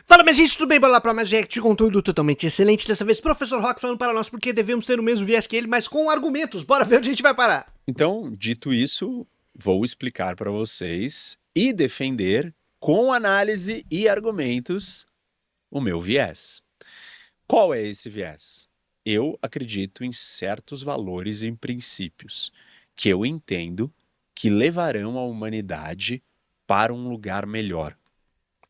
Fala, minha gente, tudo bem? Bora lá pra mais react de conteúdo totalmente excelente. Dessa vez, Professor Rock falando para nós porque devemos ter o mesmo viés que ele, mas com argumentos. Bora ver onde a gente vai parar. Então, dito isso, vou explicar para vocês e defender com análise e argumentos o meu viés. Qual é esse viés? Eu acredito em certos valores e em princípios que eu entendo que levarão a humanidade para um lugar melhor.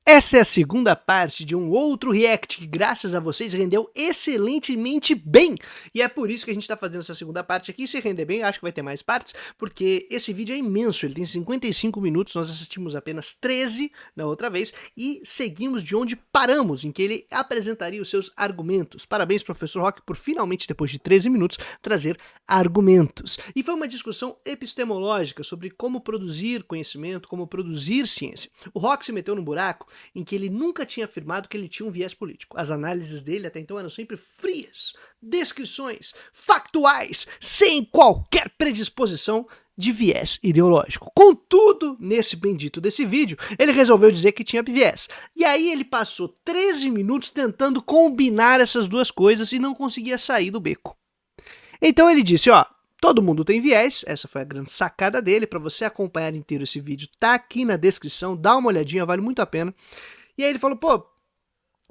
Essa é a segunda parte de um outro react que, graças a vocês, rendeu excelentemente bem. E é por isso que a gente tá fazendo essa segunda parte aqui. Se render bem, acho que vai ter mais partes, porque esse vídeo é imenso, ele tem 55 minutos, nós assistimos apenas 13 na outra vez, e seguimos de onde paramos, em que ele apresentaria os seus argumentos. Parabéns, Professor Rock, por finalmente, depois de 13 minutos, trazer argumentos. E foi uma discussão epistemológica sobre como produzir conhecimento, como produzir ciência. O Rock se meteu num buraco em que ele nunca tinha afirmado que ele tinha um viés político. As análises dele até então eram sempre frias, descrições factuais, sem qualquer predisposição de viés ideológico. Contudo, nesse bendito desse vídeo, ele resolveu dizer que tinha viés. E aí ele passou 13 minutos tentando combinar essas duas coisas e não conseguia sair do beco. Então ele disse, ó, todo mundo tem viés, essa foi a grande sacada dele. Para você acompanhar inteiro esse vídeo, tá aqui na descrição, dá uma olhadinha, vale muito a pena. E aí ele falou, pô,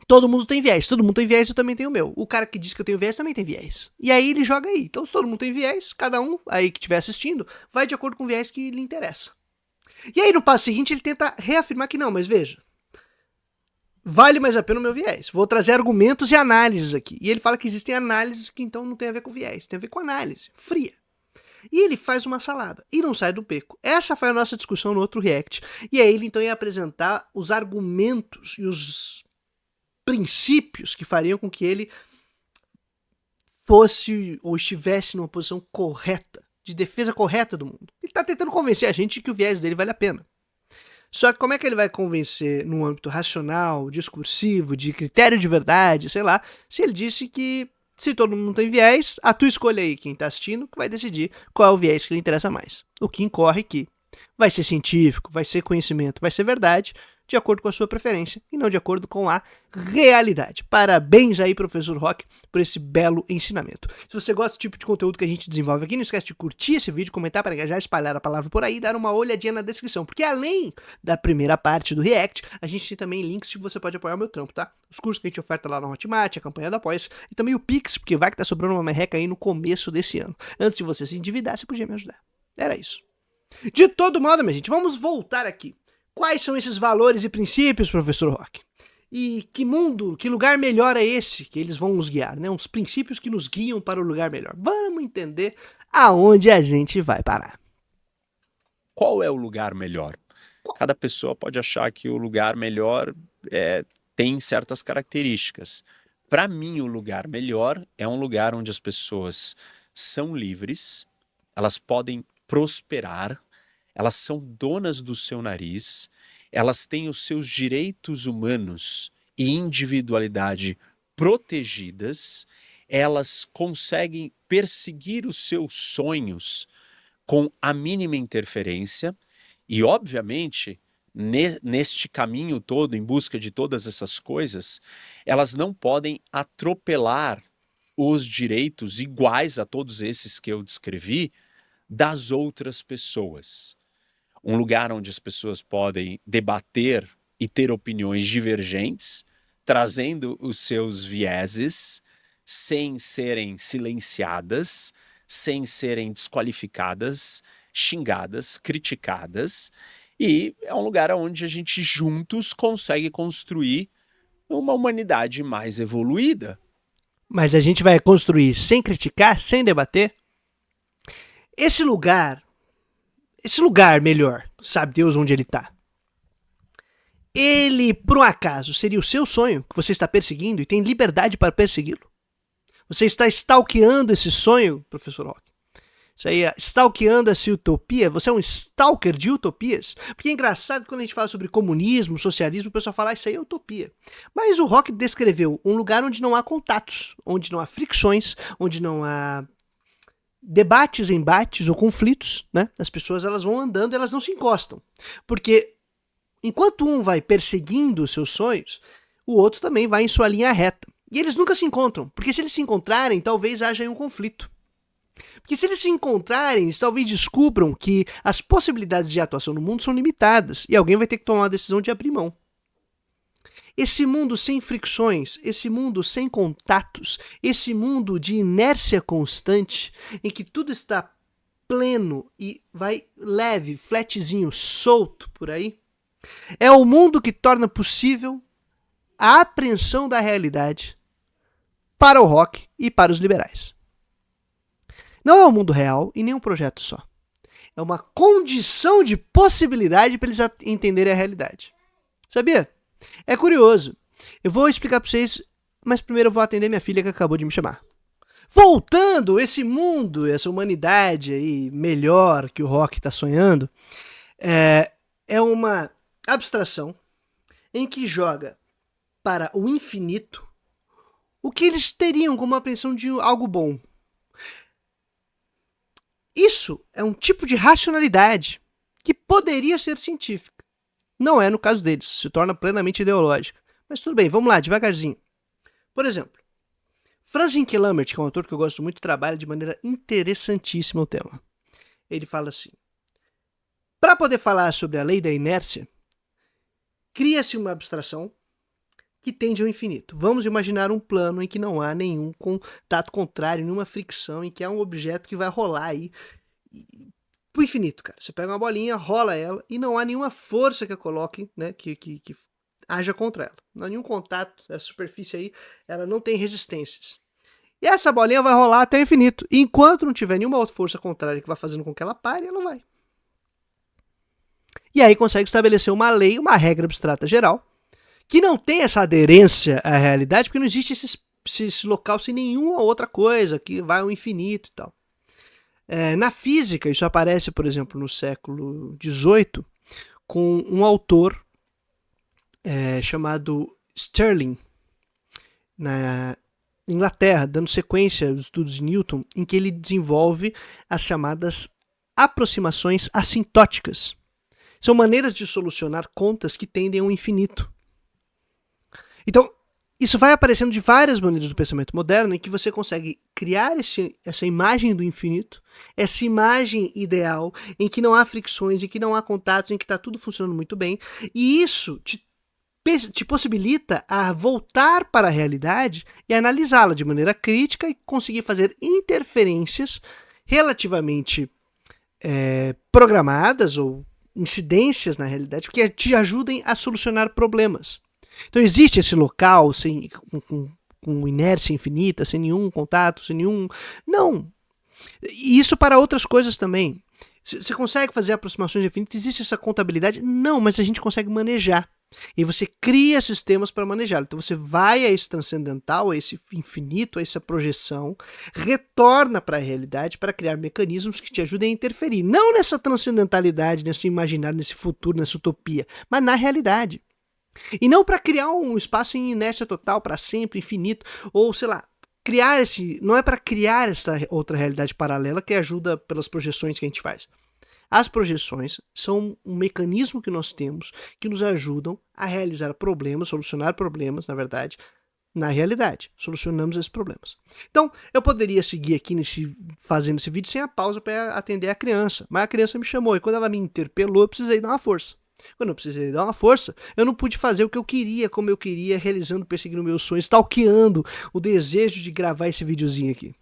todo mundo tem viés, eu também tenho o meu. O cara que diz que eu tenho viés também tem viés. E aí ele joga aí. Então se todo mundo tem viés, cada um aí que estiver assistindo, vai de acordo com o viés que lhe interessa. E aí no passo seguinte ele tenta reafirmar que não, mas veja, vale mais a pena o meu viés. Vou trazer argumentos e análises aqui. E ele fala que existem análises que então não tem a ver com viés, tem a ver com análise fria. E ele faz uma salada e não sai do beco. Essa foi a nossa discussão no outro react. E aí ele então ia apresentar os argumentos e os princípios que fariam com que ele fosse ou estivesse numa posição correta, de defesa correta do mundo. Ele está tentando convencer a gente que o viés dele vale a pena. Só que como é que ele vai convencer num âmbito racional, discursivo, de critério de verdade, sei lá, se ele disse que se todo mundo tem viés, a tua escolha aí, quem tá assistindo, que vai decidir qual é o viés que lhe interessa mais. O que incorre que vai ser científico, vai ser conhecimento, vai ser verdade, de acordo com a sua preferência e não de acordo com a realidade. Parabéns aí, Professor Rock, por esse belo ensinamento. Se você gosta do tipo de conteúdo que a gente desenvolve aqui, não esquece de curtir esse vídeo, comentar para engajar, espalhar a palavra por aí e dar uma olhadinha na descrição, porque além da primeira parte do React, a gente tem também links que você pode apoiar o meu trampo, tá? Os cursos que a gente oferta lá na Hotmart, a campanha da Apoia, e também o Pix, porque vai que tá sobrando uma merreca aí no começo desse ano. Antes de você se endividar, você podia me ajudar. Era isso. De todo modo, minha gente, vamos voltar aqui. Quais são esses valores e princípios, Professor Rock? E que mundo, que lugar melhor é esse que eles vão nos guiar, né? Uns princípios que nos guiam para o lugar melhor. Vamos entender aonde a gente vai parar. Qual é o lugar melhor? Cada pessoa pode achar que o lugar melhor tem certas características. Para mim, o lugar melhor é um lugar onde as pessoas são livres, elas podem prosperar, elas são donas do seu nariz, elas têm os seus direitos humanos e individualidade protegidas, elas conseguem perseguir os seus sonhos com a mínima interferência e, obviamente, neste caminho todo, em busca de todas essas coisas, elas não podem atropelar os direitos iguais a todos esses que eu descrevi das outras pessoas. Um lugar onde as pessoas podem debater e ter opiniões divergentes, trazendo os seus vieses, sem serem silenciadas, sem serem desqualificadas, xingadas, criticadas, e é um lugar onde a gente juntos consegue construir uma humanidade mais evoluída. Mas a gente vai construir sem criticar, sem debater? Esse lugar melhor, sabe Deus onde ele tá? Ele, por um acaso, seria o seu sonho que você está perseguindo e tem liberdade para persegui-lo? Você está stalkeando esse sonho, Professor Rock? Isso aí, stalkeando essa utopia? Você é um stalker de utopias? Porque é engraçado que quando a gente fala sobre comunismo, socialismo, o pessoal fala, isso aí é utopia. Mas o Rock descreveu um lugar onde não há contatos, onde não há fricções, onde não há debates, embates ou conflitos, né? As pessoas elas vão andando e elas não se encostam. Porque enquanto um vai perseguindo os seus sonhos, o outro também vai em sua linha reta. E eles nunca se encontram, porque se eles se encontrarem, talvez haja aí um conflito. Porque se eles se encontrarem, eles talvez descubram que as possibilidades de atuação no mundo são limitadas e alguém vai ter que tomar uma decisão de abrir mão. Esse mundo sem fricções, esse mundo sem contatos, esse mundo de inércia constante, em que tudo está pleno e vai leve, flatzinho, solto por aí, é o mundo que torna possível a apreensão da realidade para o rock e para os liberais. Não é um mundo real e nem um projeto só. É uma condição de possibilidade para eles entenderem a realidade. Sabia? É curioso. Eu vou explicar para vocês, mas primeiro eu vou atender minha filha que acabou de me chamar. Voltando, esse mundo, essa humanidade aí melhor que o rock está sonhando, é uma abstração em que joga para o infinito o que eles teriam como apreensão de algo bom. Isso é um tipo de racionalidade que poderia ser científica. Não é no caso deles, se torna plenamente ideológica. Mas tudo bem, vamos lá, devagarzinho. Por exemplo, Franz Inkelamert, que é um autor que eu gosto muito, trabalha de maneira interessantíssima o tema. Ele fala assim: para poder falar sobre a lei da inércia, cria-se uma abstração que tende ao infinito. Vamos imaginar um plano em que não há nenhum contato contrário, nenhuma fricção, em que há um objeto que vai rolar aí pro infinito, cara. Você pega uma bolinha, rola ela e não há nenhuma força que a coloque, né, que haja contra ela. Não há nenhum contato, a superfície aí, ela não tem resistências. E essa bolinha vai rolar até o infinito. E enquanto não tiver nenhuma outra força contrária que vá fazendo com que ela pare, ela vai. E aí consegue estabelecer uma lei, uma regra abstrata geral, que não tem essa aderência à realidade, porque não existe esse local sem nenhuma outra coisa, que vai ao infinito e tal. Na física, isso aparece, por exemplo, no século XVIII, com um autor chamado Stirling, na Inglaterra, dando sequência aos estudos de Newton, em que ele desenvolve as chamadas aproximações assintóticas. São maneiras de solucionar contas que tendem ao infinito. Então, isso vai aparecendo de várias maneiras do pensamento moderno, em que você consegue criar essa imagem do infinito, essa imagem ideal, em que não há fricções, em que não há contatos, em que está tudo funcionando muito bem, e isso te possibilita a voltar para a realidade e analisá-la de maneira crítica e conseguir fazer interferências relativamente programadas ou incidências na realidade que te ajudem a solucionar problemas. Então existe esse local com inércia infinita, sem nenhum contato, sem nenhum... Não! E isso para outras coisas também. Você consegue fazer aproximações infinitas? Existe essa contabilidade? Não, mas a gente consegue manejar. E você cria sistemas para manejar. Então você vai a esse transcendental, a esse infinito, a essa projeção, retorna para a realidade para criar mecanismos que te ajudem a interferir. Não nessa transcendentalidade, nesse imaginário, nesse futuro, nessa utopia, mas na realidade. E não para criar um espaço em inércia total, para sempre, infinito, ou sei lá, criar não é para criar essa outra realidade paralela que ajuda pelas projeções que a gente faz. As projeções são um mecanismo que nós temos que nos ajudam a realizar problemas, solucionar problemas, na verdade, na realidade. Solucionamos esses problemas. Então, eu poderia seguir aqui fazendo esse vídeo sem a pausa para atender a criança, mas a criança me chamou e quando ela me interpelou, eu precisei dar uma força. Quando eu precisei dar uma força, eu não pude fazer o que eu queria, como eu queria, realizando, perseguindo meus sonhos, stalkeando o desejo de gravar esse videozinho aqui.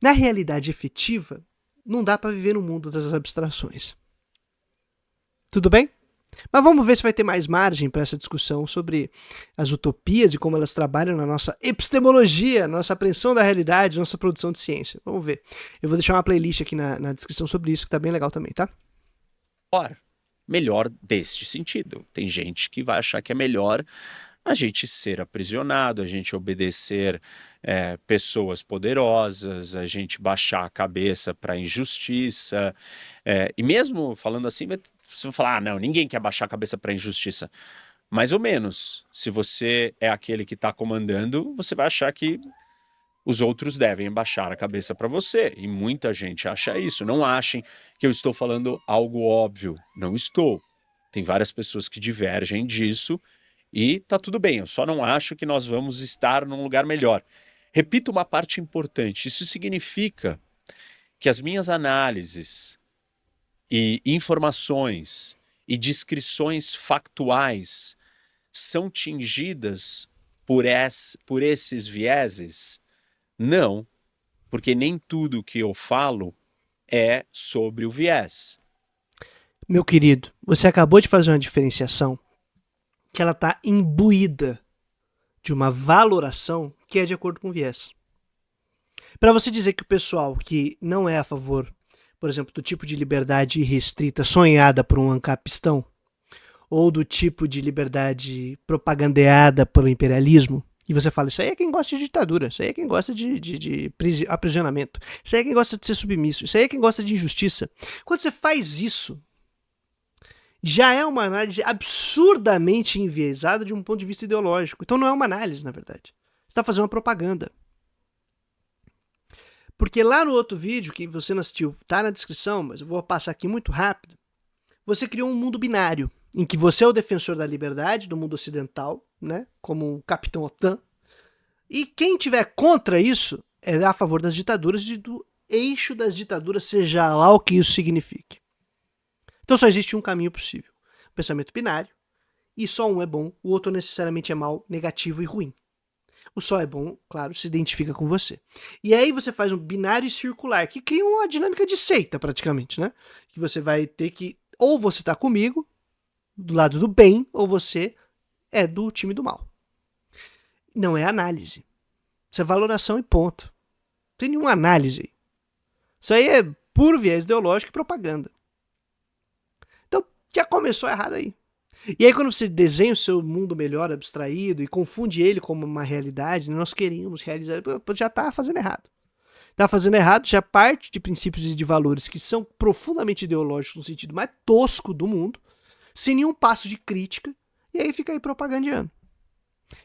Na realidade efetiva, não dá para viver no mundo das abstrações. Tudo bem? Mas vamos ver se vai ter mais margem para essa discussão sobre as utopias e como elas trabalham na nossa epistemologia, nossa apreensão da realidade, nossa produção de ciência. Vamos ver. Eu vou deixar uma playlist aqui na descrição sobre isso, que tá bem legal também, tá? Ora, melhor deste sentido. Tem gente que vai achar que é melhor a gente ser aprisionado, a gente obedecer pessoas poderosas, a gente baixar a cabeça para a injustiça. E mesmo falando assim, você vai falar, não, ninguém quer baixar a cabeça para a injustiça. Mais ou menos. Se você é aquele que está comandando, você vai achar que os outros devem baixar a cabeça para você. E muita gente acha isso. Não achem que eu estou falando algo óbvio. Não estou. Tem várias pessoas que divergem disso E tá tudo bem, eu só não acho que nós vamos estar num lugar melhor. Repito uma parte importante: isso significa que as minhas análises e informações e descrições factuais são tingidas por esses vieses? Não, porque nem tudo que eu falo é sobre o viés. Meu querido, você acabou de fazer uma diferenciação que ela está imbuída de uma valoração que é de acordo com o viés. Para você dizer que o pessoal que não é a favor, por exemplo, do tipo de liberdade irrestrita sonhada por um ancapistão, ou do tipo de liberdade propagandeada pelo imperialismo, e você fala, isso aí é quem gosta de ditadura, isso aí é quem gosta de aprisionamento, isso aí é quem gosta de ser submisso, isso aí é quem gosta de injustiça. Quando você faz isso, já é uma análise absurdamente enviesada de um ponto de vista ideológico. Então não é uma análise, na verdade. Você está fazendo uma propaganda. Porque lá no outro vídeo, que você não assistiu, tá na descrição, mas eu vou passar aqui muito rápido, você criou um mundo binário, em que você é o defensor da liberdade do mundo ocidental, né, como um capitão OTAN, e quem tiver contra isso é a favor das ditaduras e do eixo das ditaduras, seja lá o que isso signifique. Então só existe um caminho possível, o pensamento binário, e só um é bom, o outro necessariamente é mal, negativo e ruim. O só é bom, claro, se identifica com você. E aí você faz um binário circular, que cria uma dinâmica de seita, praticamente, né? Que você vai ter que, ou você tá comigo, do lado do bem, ou você é do time do mal. Não é análise. Isso é valoração e ponto. Não tem nenhuma análise. Isso aí é puro viés ideológico e propaganda. Então, já começou errado aí. E aí quando você desenha o seu mundo melhor, abstraído, e confunde ele como uma realidade, nós queríamos realizar, já está fazendo errado. Está fazendo errado, já parte de princípios e de valores que são profundamente ideológicos no sentido mais tosco do mundo, sem nenhum passo de crítica, e aí fica aí propagandeando.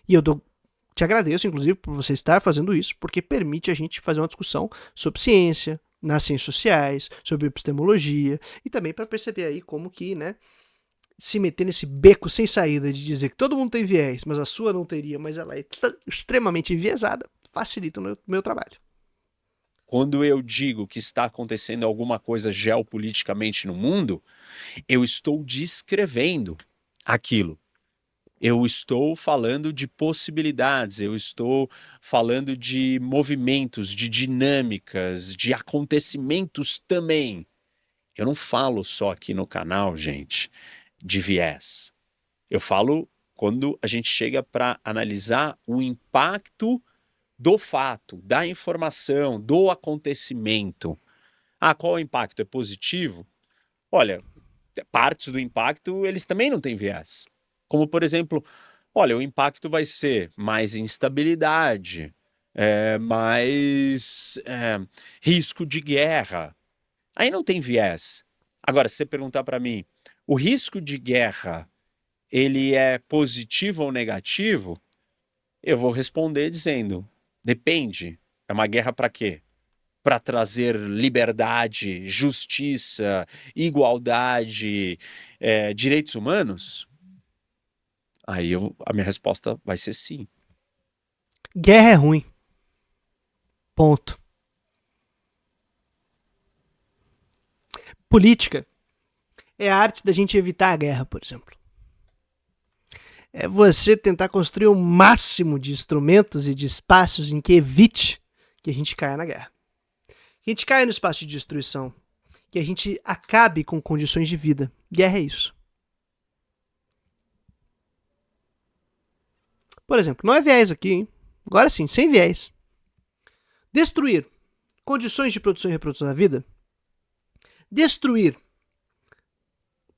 E eu te agradeço, inclusive, por você estar fazendo isso, porque permite a gente fazer uma discussão sobre ciência, nas ciências sociais, sobre epistemologia, e também para perceber aí como que, né, se meter nesse beco sem saída de dizer que todo mundo tem viés, mas a sua não teria, mas ela é extremamente enviesada, facilita o meu trabalho. Quando eu digo que está acontecendo alguma coisa geopoliticamente no mundo, eu estou descrevendo aquilo. Eu estou falando de possibilidades, eu estou falando de movimentos, de dinâmicas, de acontecimentos também. Eu não falo só aqui no canal, gente, de viés. Eu falo quando a gente chega para analisar o impacto do fato, da informação, do acontecimento. Ah, qual é o impacto? É positivo? Olha, partes do impacto eles também não têm viés. Como, por exemplo, olha, o impacto vai ser mais instabilidade, mais risco de guerra. Aí não tem viés. Agora, se você perguntar para mim, o risco de guerra, ele é positivo ou negativo? Eu vou responder dizendo, depende. É uma guerra para quê? Para trazer liberdade, justiça, igualdade, direitos humanos? Aí a minha resposta vai ser sim. Guerra é ruim. Ponto. Política é a arte da gente evitar a guerra, por exemplo. É você tentar construir o máximo de instrumentos e de espaços em que evite que a gente caia na guerra. Que a gente caia no espaço de destruição. Que a gente acabe com condições de vida. Guerra é isso. Por exemplo, não é viés aqui, hein? Agora sim, sem viés. Destruir condições de produção e reprodução da vida. Destruir.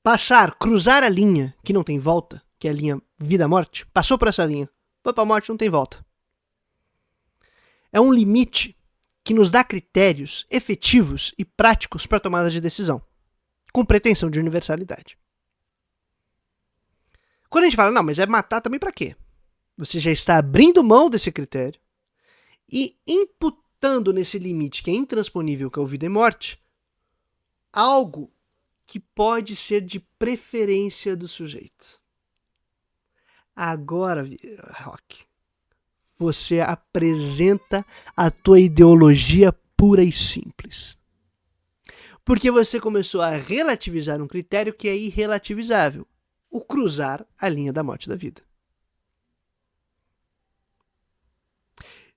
Passar, cruzar a linha que não tem volta, que é a linha vida-morte. Passou por essa linha. Foi pra morte, não tem volta. É um limite que nos dá critérios efetivos e práticos para tomada de decisão, com pretensão de universalidade. Quando a gente fala, não, mas é matar também para quê? Você já está abrindo mão desse critério e imputando nesse limite que é intransponível, que é o vida e morte, algo que pode ser de preferência do sujeito. Agora, Rock, você apresenta a tua ideologia pura e simples. Porque você começou a relativizar um critério que é irrelativizável. O cruzar a linha da morte e da vida.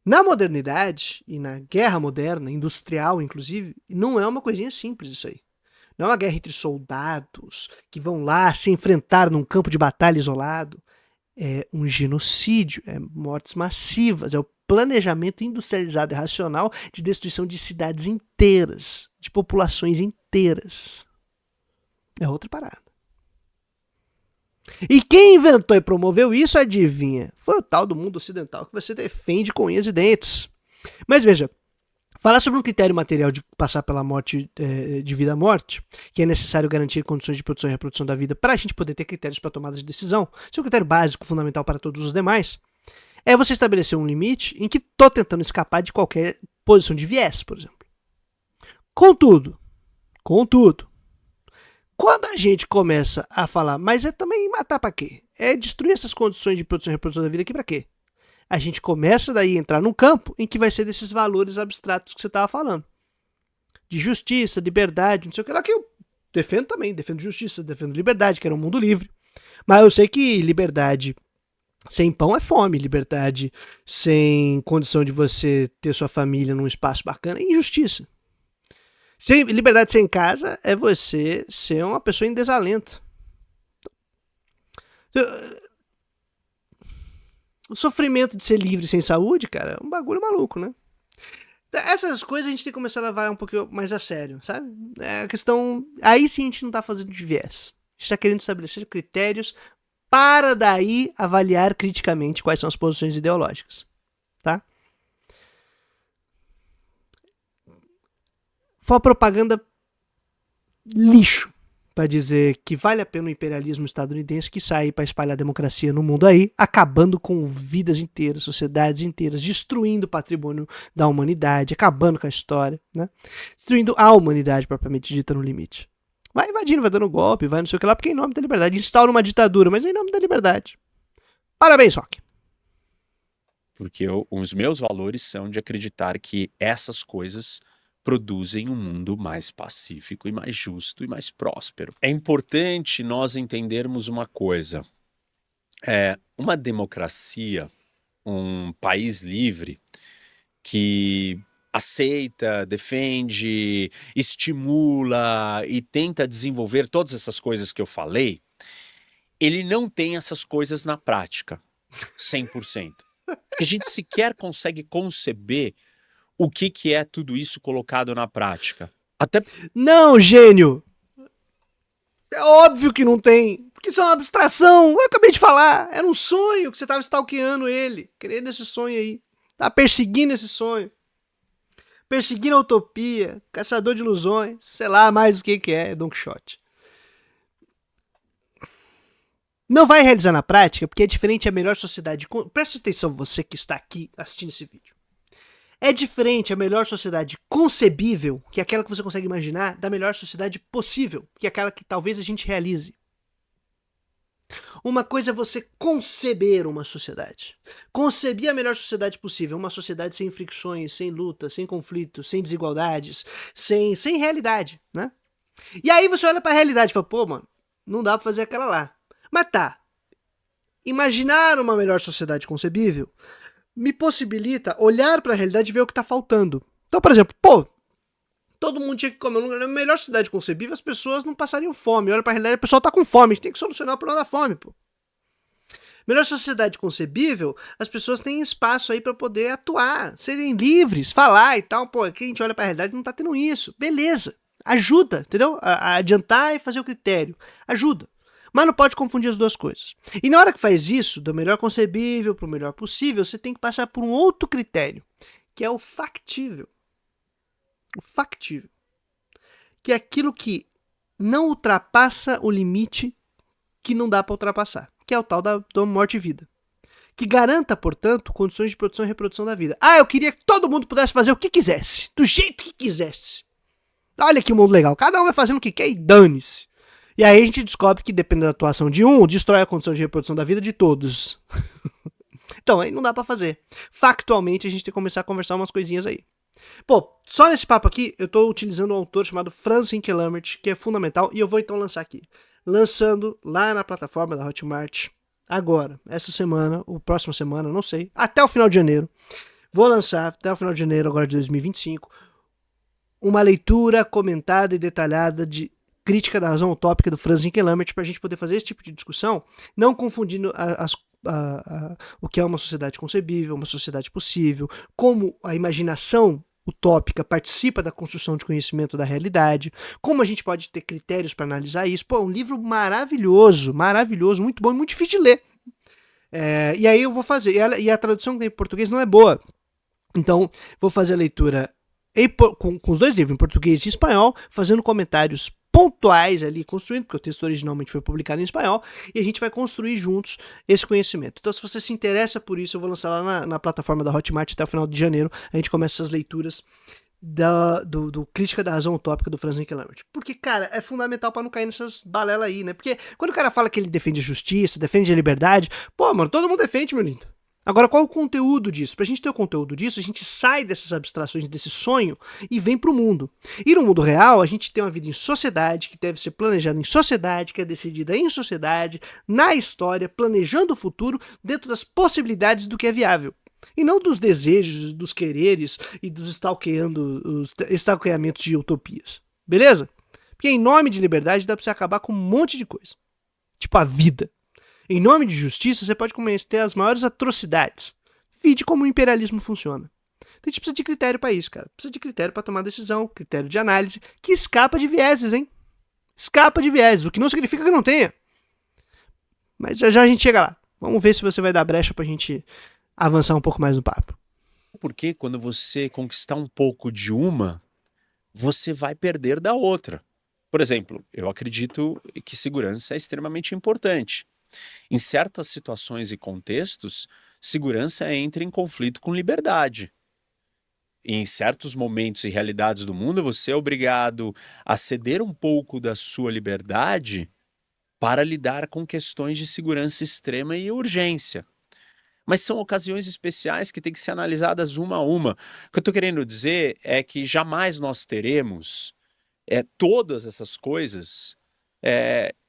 Na modernidade e na guerra moderna, industrial inclusive, não é uma coisinha simples isso aí. Não é uma guerra entre soldados que vão lá se enfrentar num campo de batalha isolado. É um genocídio, é mortes massivas, é o planejamento industrializado e racional de destruição de cidades inteiras, de populações inteiras. É outra parada. E quem inventou e promoveu isso, adivinha? Foi o tal do mundo ocidental que você defende com unhas e dentes. Mas veja, falar sobre um critério material de passar pela morte, de vida à morte, que é necessário garantir condições de produção e reprodução da vida para a gente poder ter critérios para tomada de decisão, isso é um critério básico, fundamental para todos os demais, é você estabelecer um limite em que estou tentando escapar de qualquer posição de viés, por exemplo. Contudo, quando a gente começa a falar, mas é também matar para quê? É destruir essas condições de produção e reprodução da vida aqui para quê? A gente começa daí a entrar num campo em que vai ser desses valores abstratos que você estava falando. De justiça, liberdade, não sei o que lá, que eu defendo também. Defendo justiça, defendo liberdade, quero um mundo livre. Mas eu sei que liberdade sem pão é fome. Liberdade sem condição de você ter sua família num espaço bacana é injustiça. Liberdade sem casa é você ser uma pessoa em desalento. O sofrimento de ser livre sem saúde, cara, é um bagulho maluco, né? Essas coisas a gente tem que começar a levar um pouquinho mais a sério, sabe? É a questão... Aí sim a gente não tá fazendo de viés. A gente tá querendo estabelecer critérios para daí avaliar criticamente quais são as posições ideológicas, tá? Foi uma propaganda lixo para dizer que vale a pena o imperialismo estadunidense que sai para espalhar democracia no mundo aí, acabando com vidas inteiras, sociedades inteiras, destruindo o patrimônio da humanidade, acabando com a história, né? Destruindo a humanidade propriamente dita no limite. Vai invadindo, vai dando golpe, vai não sei o que lá, porque é em nome da liberdade. Instaura uma ditadura, mas é em nome da liberdade. Parabéns, Rock. Porque os meus valores são de acreditar que essas coisas produzem um mundo mais pacífico e mais justo e mais próspero. É importante nós entendermos uma coisa. Uma democracia, um país livre que aceita, defende, estimula e tenta desenvolver todas essas coisas que eu falei, ele não tem essas coisas na prática, 100%. Porque a gente sequer consegue conceber o que é tudo isso colocado na prática. Até... Não, gênio! É óbvio que não tem. Porque isso é uma abstração. Eu acabei de falar. Era um sonho que você tava stalkeando ele. Querendo esse sonho aí. Tá perseguindo esse sonho. Perseguindo a utopia. Caçador de ilusões. Sei lá mais o que é Don Quixote. Não vai realizar na prática porque é diferente a melhor sociedade. Presta atenção você que está aqui assistindo esse vídeo. É diferente a melhor sociedade concebível, que é aquela que você consegue imaginar, da melhor sociedade possível, que é aquela que talvez a gente realize. Uma coisa é você conceber uma sociedade. Conceber a melhor sociedade possível, uma sociedade sem fricções, sem lutas, sem conflitos, sem desigualdades, sem realidade, né? E aí você olha pra realidade e fala, pô, mano, não dá pra fazer aquela lá. Mas tá, imaginar uma melhor sociedade concebível me possibilita olhar para a realidade e ver o que tá faltando. Então, por exemplo, pô, todo mundo tinha que comer. Na melhor cidade concebível, as pessoas não passariam fome. Olha para a realidade, a pessoa tá com fome. A gente tem que solucionar o problema da fome, pô. Melhor sociedade concebível, as pessoas têm espaço aí para poder atuar, serem livres, falar e tal. Pô, aqui a gente olha para a realidade e não tá tendo isso. Beleza. Ajuda, entendeu? A adiantar e fazer o critério. Ajuda. Mas não pode confundir as duas coisas. E na hora que faz isso, do melhor concebível para o melhor possível, você tem que passar por um outro critério, que é o factível. O factível. Que é aquilo que não ultrapassa o limite que não dá para ultrapassar. Que é o tal da morte e vida. Que garanta, portanto, condições de produção e reprodução da vida. Ah, eu queria que todo mundo pudesse fazer o que quisesse. Do jeito que quisesse. Olha que mundo legal. Cada um vai fazendo o que quer e dane-se. E aí a gente descobre que, dependendo da atuação de um, destrói a condição de reprodução da vida de todos. Então, aí não dá pra fazer. Factualmente, a gente tem que começar a conversar umas coisinhas aí. Pô, só nesse papo aqui, eu tô utilizando um autor chamado Franz Hinkelambert, que é fundamental, e eu vou então lançar aqui. Lançando lá na plataforma da Hotmart, agora, essa semana, ou próxima semana, não sei, até o final de janeiro. Vou lançar, até o final de janeiro agora de 2025, uma leitura comentada e detalhada de Crítica da Razão Utópica do Franz Hinkelambert, pra gente poder fazer esse tipo de discussão, não confundindo o que é uma sociedade concebível, uma sociedade possível, como a imaginação utópica participa da construção de conhecimento da realidade, como a gente pode ter critérios para analisar isso. Pô, um livro maravilhoso, maravilhoso, muito bom e muito difícil de ler. E aí eu vou fazer, e a tradução que tem em português não é boa, então vou fazer a leitura com os dois livros, em português e espanhol, fazendo comentários pontuais ali, construindo, porque o texto originalmente foi publicado em espanhol, e a gente vai construir juntos esse conhecimento. Então, se você se interessa por isso, eu vou lançar lá na plataforma da Hotmart até o final de janeiro, a gente começa essas leituras do Crítica da Razão Utópica do Franz Hinkelambert. Porque, cara, é fundamental pra não cair nessas balelas aí, né? Porque quando o cara fala que ele defende a justiça, defende a liberdade, pô, mano, todo mundo defende, meu lindo. Agora, qual é o conteúdo disso? Pra gente ter o conteúdo disso, a gente sai dessas abstrações, desse sonho e vem pro mundo. E no mundo real, a gente tem uma vida em sociedade, que deve ser planejada em sociedade, que é decidida em sociedade, na história, planejando o futuro dentro das possibilidades do que é viável. E não dos desejos, dos quereres e dos stalkeamentos de utopias. Beleza? Porque em nome de liberdade dá pra você acabar com um monte de coisa. Tipo a vida. Em nome de justiça, você pode cometer as maiores atrocidades. Vide como o imperialismo funciona. Então a gente precisa de critério para isso, cara. Precisa de critério para tomar decisão, critério de análise, que escapa de vieses, hein? Escapa de vieses, o que não significa que não tenha. Mas já já a gente chega lá. Vamos ver se você vai dar brecha pra gente avançar um pouco mais no papo. Porque quando você conquistar um pouco de uma, você vai perder da outra. Por exemplo, eu acredito que segurança é extremamente importante. Em certas situações e contextos, segurança entra em conflito com liberdade. Em certos momentos e realidades do mundo, você é obrigado a ceder um pouco da sua liberdade para lidar com questões de segurança extrema e urgência. Mas são ocasiões especiais que têm que ser analisadas uma a uma. O que eu estou querendo dizer é que jamais nós teremos todas essas coisas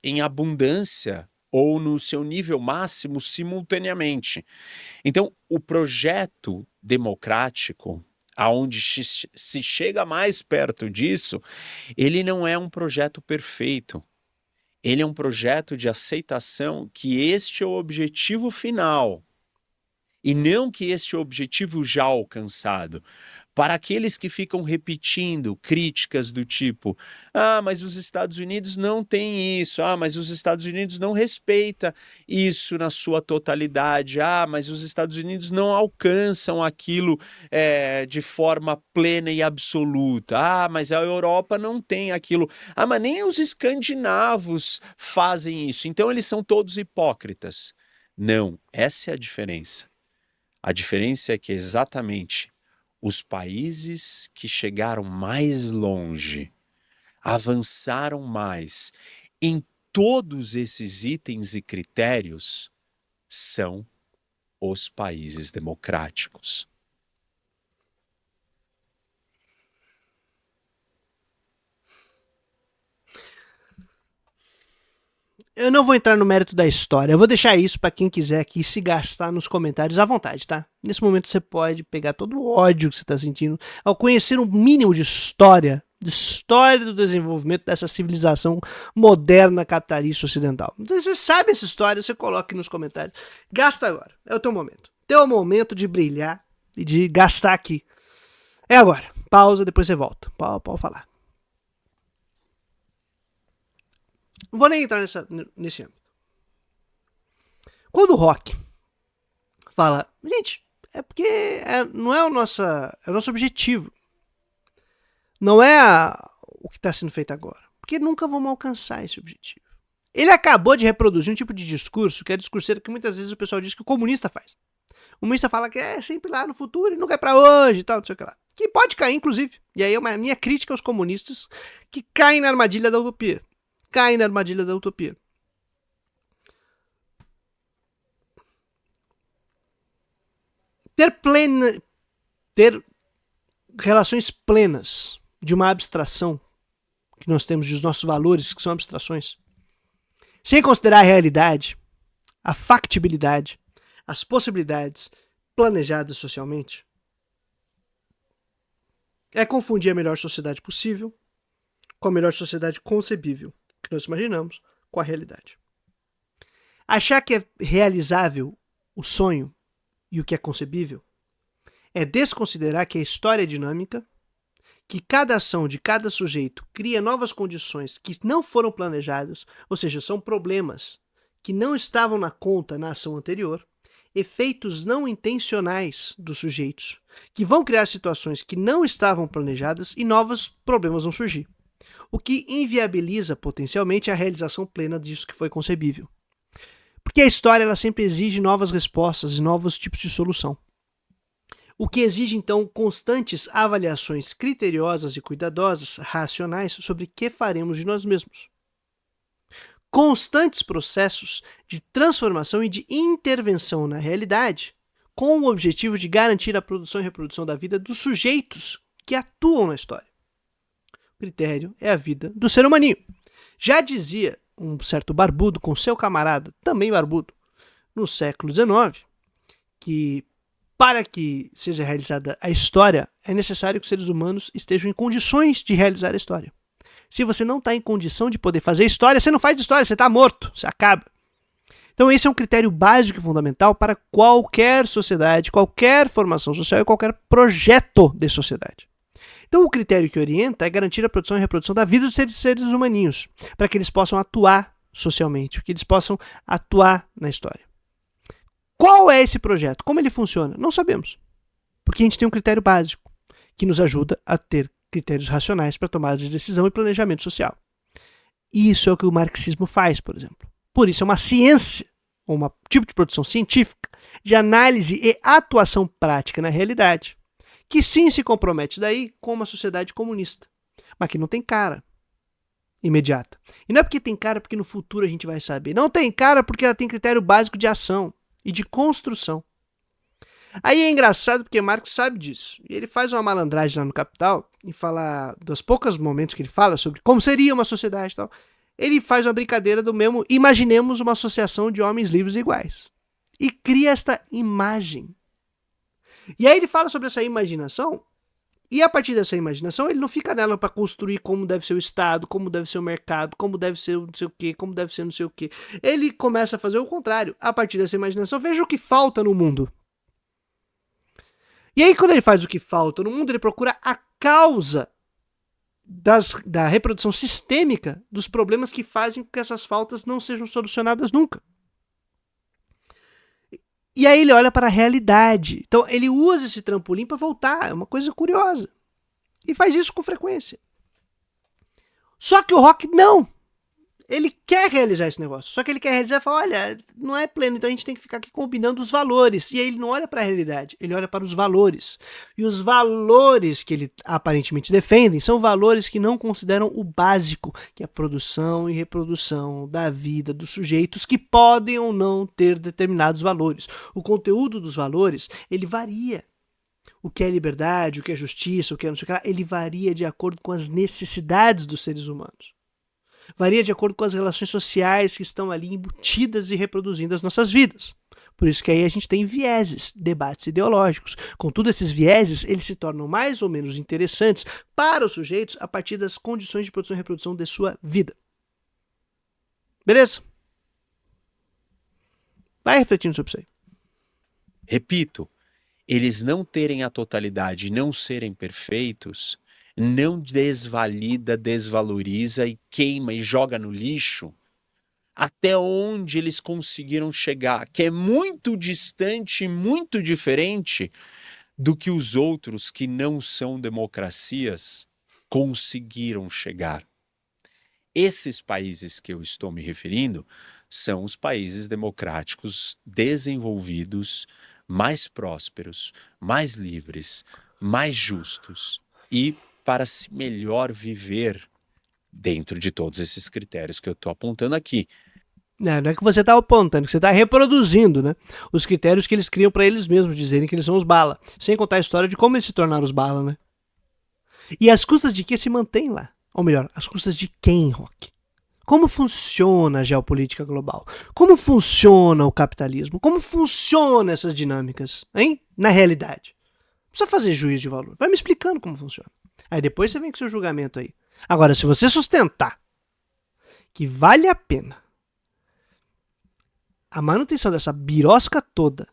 em abundância ou no seu nível máximo simultaneamente. Então, o projeto democrático, aonde se chega mais perto disso, ele não é um projeto perfeito. Ele é um projeto de aceitação que este é o objetivo final. E não que este é o objetivo já alcançado. Para aqueles que ficam repetindo críticas do tipo: ah, mas os Estados Unidos não têm isso, ah, mas os Estados Unidos não respeita isso na sua totalidade, ah, mas os Estados Unidos não alcançam aquilo de forma plena e absoluta, ah, mas a Europa não tem aquilo, ah, mas nem os escandinavos fazem isso, então eles são todos hipócritas. Não, essa é a diferença. A diferença é que exatamente os países que chegaram mais longe, avançaram mais em todos esses itens e critérios, são os países democráticos. Eu não vou entrar no mérito da história, eu vou deixar isso pra quem quiser aqui se gastar nos comentários à vontade, tá? Nesse momento você pode pegar todo o ódio que você tá sentindo ao conhecer um mínimo de história do desenvolvimento dessa civilização moderna capitalista ocidental. Então, se você sabe essa história, você coloca aqui nos comentários. Gasta agora, é o teu momento. Teu momento de brilhar e de gastar aqui. É agora. Pausa, depois você volta. Pode falar. Não vou nem entrar nesse âmbito. Quando o Rock fala, gente, é porque não é o nosso objetivo. Não é o que está sendo feito agora. Porque nunca vamos alcançar esse objetivo. Ele acabou de reproduzir um tipo de discurso, que é discurseiro que muitas vezes o pessoal diz que o comunista faz. O comunista fala que é sempre lá no futuro e nunca é pra hoje e tal, não sei o que lá. Que pode cair, inclusive. E aí é a minha crítica aos comunistas que caem na armadilha da utopia. caem na armadilha da utopia. Ter relações plenas de uma abstração que nós temos dos nossos valores, que são abstrações, sem considerar a realidade, a factibilidade, as possibilidades planejadas socialmente, é confundir a melhor sociedade possível com a melhor sociedade concebível que nós imaginamos com a realidade. Achar que é realizável o sonho e o que é concebível é desconsiderar que a história é dinâmica, que cada ação de cada sujeito cria novas condições que não foram planejadas, ou seja, são problemas que não estavam na conta na ação anterior, efeitos não intencionais dos sujeitos, que vão criar situações que não estavam planejadas e novos problemas vão surgir, o que inviabiliza potencialmente a realização plena disso que foi concebível. Porque a história ela sempre exige novas respostas e novos tipos de solução. O que exige, então, constantes avaliações criteriosas e cuidadosas, racionais, sobre o que faremos de nós mesmos. Constantes processos de transformação e de intervenção na realidade, com o objetivo de garantir a produção e reprodução da vida dos sujeitos que atuam na história. O critério é a vida do ser humaninho. Já dizia um certo barbudo com seu camarada, também barbudo, no século XIX, que para que seja realizada a história, é necessário que os seres humanos estejam em condições de realizar a história. Se você não está em condição de poder fazer história, você não faz história, você está morto, você acaba. Então esse é um critério básico e fundamental para qualquer sociedade, qualquer formação social e qualquer projeto de sociedade. Então o critério que orienta é garantir a produção e reprodução da vida dos seres humaninhos, para que eles possam atuar socialmente, que eles possam atuar na história. Qual é esse projeto? Como ele funciona? Não sabemos. Porque a gente tem um critério básico que nos ajuda a ter critérios racionais para tomada de decisão e planejamento social. E isso é o que o marxismo faz, por exemplo. Por isso é uma ciência, ou um tipo de produção científica, de análise e atuação prática na realidade, que sim se compromete daí com uma sociedade comunista, mas que não tem cara imediata. E não é porque tem cara porque no futuro a gente vai saber. Não tem cara porque ela tem critério básico de ação e de construção. Aí é engraçado porque Marx sabe disso. E ele faz uma malandragem lá no Capital e fala, dos poucos momentos que ele fala sobre como seria uma sociedade e tal, ele faz uma brincadeira do mesmo, imaginemos uma associação de homens livres e iguais. E cria esta imagem. E aí ele fala sobre essa imaginação, e a partir dessa imaginação ele não fica nela para construir como deve ser o Estado, como deve ser o mercado, como deve ser não sei o quê, como deve ser não sei o quê. Ele começa a fazer o contrário. A partir dessa imaginação, veja o que falta no mundo. E aí quando ele faz o que falta no mundo, ele procura a causa da reprodução sistêmica dos problemas que fazem com que essas faltas não sejam solucionadas nunca. E aí ele olha para a realidade. Então ele usa esse trampolim para voltar. É uma coisa curiosa. E faz isso com frequência. Só que o Rock não. Ele quer realizar esse negócio. Só que ele quer realizar e fala, olha, não é pleno, então a gente tem que ficar aqui combinando os valores. E aí ele não olha para a realidade, ele olha para os valores. E os valores que ele aparentemente defende são valores que não consideram o básico, que é a produção e reprodução da vida dos sujeitos que podem ou não ter determinados valores. O conteúdo dos valores, ele varia. O que é liberdade, o que é justiça, o que é não sei o que lá, ele varia de acordo com as necessidades dos seres humanos. Varia de acordo com as relações sociais que estão ali embutidas e reproduzindo as nossas vidas. Por isso que aí a gente tem vieses, debates ideológicos. Contudo, esses vieses eles se tornam mais ou menos interessantes para os sujeitos a partir das condições de produção e reprodução de sua vida. Beleza? Vai refletindo sobre isso aí. Repito, eles não terem a totalidade, não serem perfeitos, não desvalida, desvaloriza e queima e joga no lixo até onde eles conseguiram chegar, que é muito distante, muito diferente do que os outros que não são democracias conseguiram chegar. Esses países que eu estou me referindo são os países democráticos desenvolvidos, mais prósperos, mais livres, mais justos e para se melhor viver dentro de todos esses critérios que eu estou apontando aqui. Não é que você está apontando, que você está reproduzindo, né? Os critérios que eles criam para eles mesmos dizerem que eles são os bala. Sem contar a história de como eles se tornaram os bala, né? E as custas de que se mantém lá? Ou melhor, as custas de quem, Rock? Como funciona a geopolítica global? Como funciona o capitalismo? Como funcionam essas dinâmicas, hein? Na realidade. Não precisa fazer juízo de valor. Vai me explicando como funciona. Aí depois você vem com seu julgamento aí. Agora, se você sustentar que vale a pena a manutenção dessa birosca toda,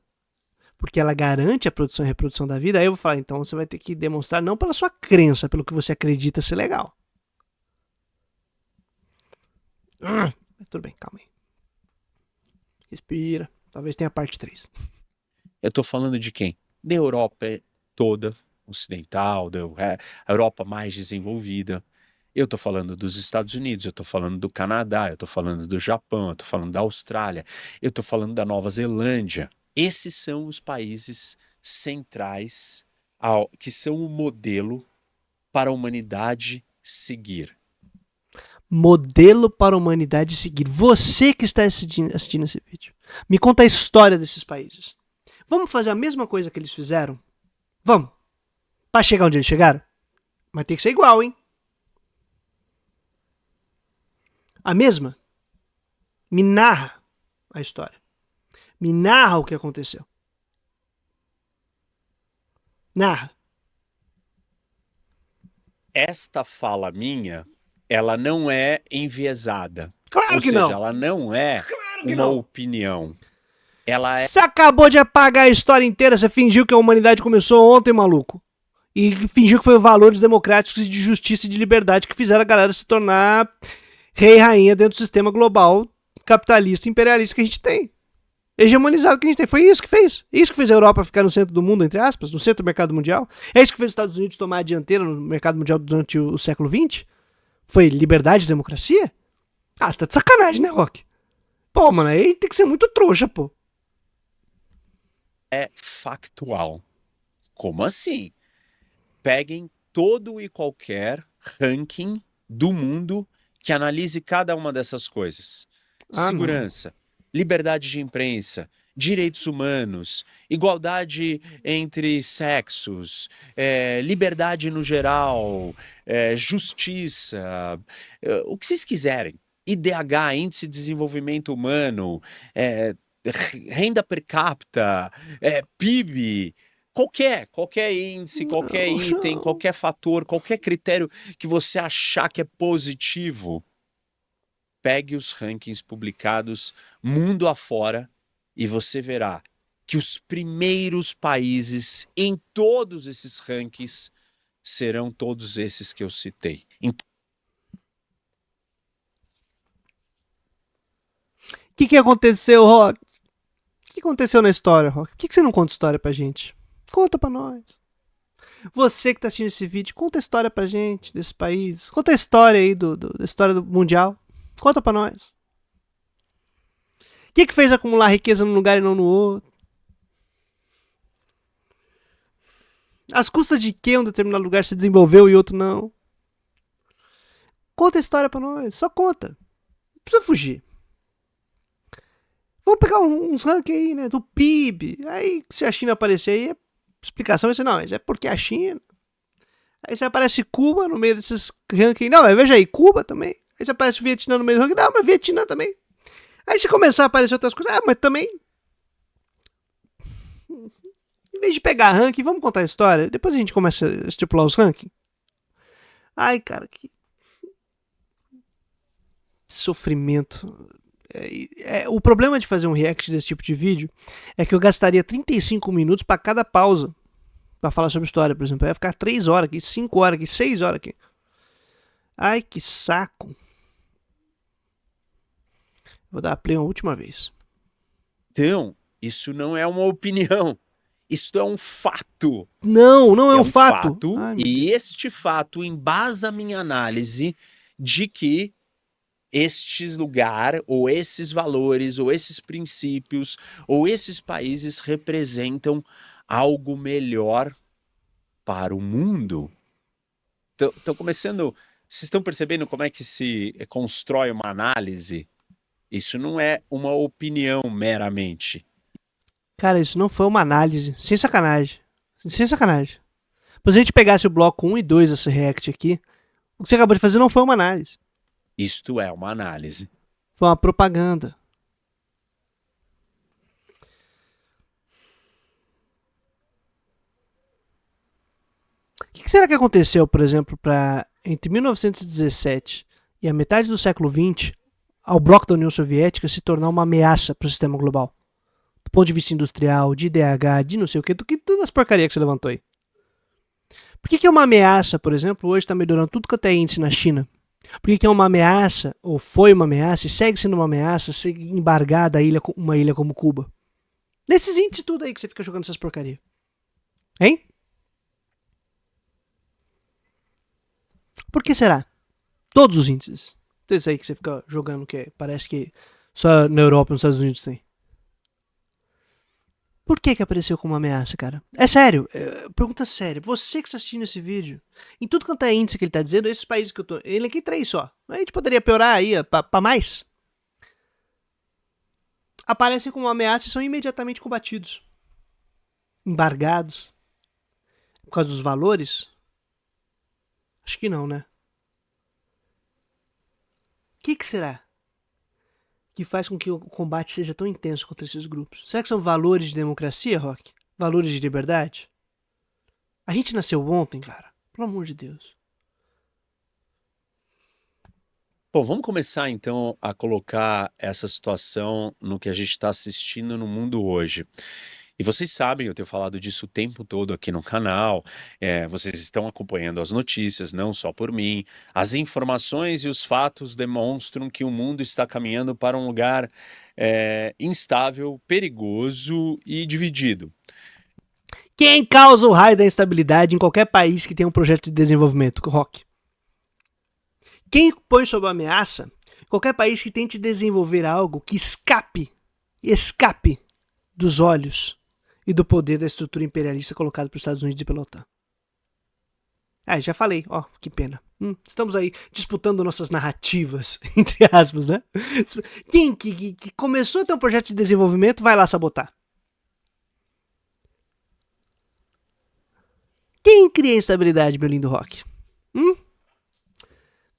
porque ela garante a produção e reprodução da vida, aí eu vou falar, então você vai ter que demonstrar não pela sua crença, pelo que você acredita ser legal. Tudo bem, calma aí. Respira. Talvez tenha parte 3. Eu estou falando de quem? Da Europa toda, ocidental, a Europa mais desenvolvida. Eu estou falando dos Estados Unidos, eu estou falando do Canadá, eu estou falando do Japão, eu estou falando da Austrália, eu estou falando da Nova Zelândia. Esses são os países centrais que são o modelo para a humanidade seguir. Modelo para a humanidade seguir. Você que está assistindo esse vídeo, me conta a história desses países. Vamos fazer a mesma coisa que eles fizeram? Vamos. Para chegar onde eles chegaram? Mas tem que ser igual, hein? A mesma? Me narra a história. Me narra o que aconteceu. Narra. Esta fala minha, ela não é enviesada. Claro Ou que seja, não. ela não é uma opinião. Ela é... Você acabou de apagar a história inteira, você fingiu que a humanidade começou ontem, maluco. E fingiu que foi valores democráticos e de justiça e de liberdade que fizeram a galera se tornar rei e rainha dentro do sistema global capitalista e imperialista que a gente tem. Hegemonizado que a gente tem. Foi isso que fez. Isso que fez a Europa ficar no centro do mundo, entre aspas, no centro do mercado mundial. É isso que fez os Estados Unidos tomar a dianteira no mercado mundial durante o século XX? Foi liberdade e democracia? Ah, você tá de sacanagem, né, Rock? Pô, mano, aí tem que ser muito trouxa, pô. É factual. Como assim? Peguem todo e qualquer ranking do mundo que analise cada uma dessas coisas. Segurança, liberdade de imprensa, direitos humanos, igualdade entre sexos, liberdade no geral, justiça, o que vocês quiserem. IDH, Índice de Desenvolvimento Humano, renda per capita, PIB, qualquer índice, qualquer item, qualquer fator, qualquer critério que você achar que é positivo, pegue os rankings publicados mundo afora e você verá que os primeiros países em todos esses rankings serão todos esses que eu citei. O que aconteceu, Rock? O que aconteceu na história, Rock? Por que você não conta história pra gente? Conta pra nós. Você que tá assistindo esse vídeo, conta a história pra gente desse país. Conta a história aí da história do mundial. Conta pra nós. O que fez acumular riqueza num lugar e não no outro? As custas de que um determinado lugar se desenvolveu e outro não? Conta a história pra nós. Só conta. Não precisa fugir. Vamos pegar uns rankings aí, né? Do PIB. Aí, se a China aparecer aí, a explicação vai ser, não, mas é porque a China. Aí você aparece Cuba no meio desses rankings. Não, mas veja aí, Cuba também. Aí você aparece o Vietnã no meio do ranking. Não, mas Vietnã também. Aí se começar a aparecer outras coisas, mas também. Em vez de pegar ranking, vamos contar a história. Depois a gente começa a estipular os rankings. Ai, cara, que sofrimento. O problema de fazer um react desse tipo de vídeo é que eu gastaria 35 minutos para cada pausa para falar sobre história, por exemplo. Eu ia ficar 3 horas aqui, 5 horas aqui, 6 horas aqui. Ai, que saco. Vou dar play uma última vez. Então, isso não é uma opinião. Isso é um fato. Não é um fato. Ai, e este fato embasa a minha análise de que este lugar, ou esses valores, ou esses princípios, ou esses países representam algo melhor para o mundo. Estão começando Vocês estão percebendo como é que se constrói uma análise? Isso não é uma opinião meramente. Cara, isso não foi uma análise. Sem sacanagem. Sem sacanagem. Se a gente pegasse o bloco 1 e 2 desse react aqui, o que você acabou de fazer não foi uma análise. Isto é uma análise. Foi uma propaganda. O que será que aconteceu, por exemplo, entre 1917 e a metade do século XX, ao bloco da União Soviética se tornar uma ameaça para o sistema global? Do ponto de vista industrial, de IDH, de não sei o que, todas as porcarias que você levantou aí. Por que é uma ameaça, por exemplo, hoje está melhorando tudo quanto é índice na China? Por que é uma ameaça, ou foi uma ameaça, e segue sendo uma ameaça, ser embargada uma ilha como Cuba? Nesses índices tudo aí que você fica jogando essas porcarias. Hein? Por que será? Todos os índices. Esse aí que você fica jogando que parece que só na Europa e nos Estados Unidos tem. Por que apareceu como uma ameaça, cara? É sério, pergunta séria. Você que está assistindo esse vídeo, em tudo quanto é índice que ele está dizendo, esses países que eu tô... Ele aqui 3 só. A gente poderia piorar aí pra mais. Aparecem como uma ameaça e são imediatamente combatidos. Embargados. Por causa dos valores? Acho que não, né? O que será que faz com que o combate seja tão intenso contra esses grupos? Será que são valores de democracia, Rock? Valores de liberdade? A gente nasceu ontem, cara. Pelo amor de Deus. Bom, vamos começar então a colocar essa situação no que a gente está assistindo no mundo hoje. E vocês sabem, eu tenho falado disso o tempo todo aqui no canal, vocês estão acompanhando as notícias, não só por mim. As informações e os fatos demonstram que o mundo está caminhando para um lugar instável, perigoso e dividido. Quem causa o raio da instabilidade em qualquer país que tenha um projeto de desenvolvimento, Rock? Quem põe sob ameaça qualquer país que tente desenvolver algo que escape dos olhos e do poder da estrutura imperialista colocada pelos Estados Unidos e pela OTAN. Já falei, que pena. Estamos aí disputando nossas narrativas, entre aspas, né? Quem que começou a ter um projeto de desenvolvimento vai lá sabotar? Quem cria instabilidade, meu lindo Rock?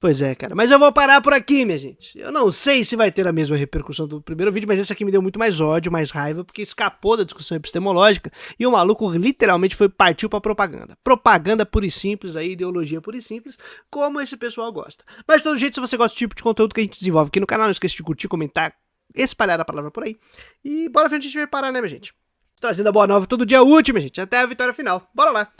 Pois é, cara. Mas eu vou parar por aqui, minha gente. Eu não sei se vai ter a mesma repercussão do primeiro vídeo, mas esse aqui me deu muito mais ódio, mais raiva, porque escapou da discussão epistemológica e o maluco literalmente partiu pra propaganda. Propaganda pura e simples, aí, ideologia pura e simples, como esse pessoal gosta. Mas de todo jeito, se você gosta do tipo de conteúdo que a gente desenvolve aqui no canal, não esqueça de curtir, comentar, espalhar a palavra por aí. E bora ver onde a gente vai parar, né, minha gente? Trazendo a boa nova todo dia útil, minha gente. Até a vitória final. Bora lá!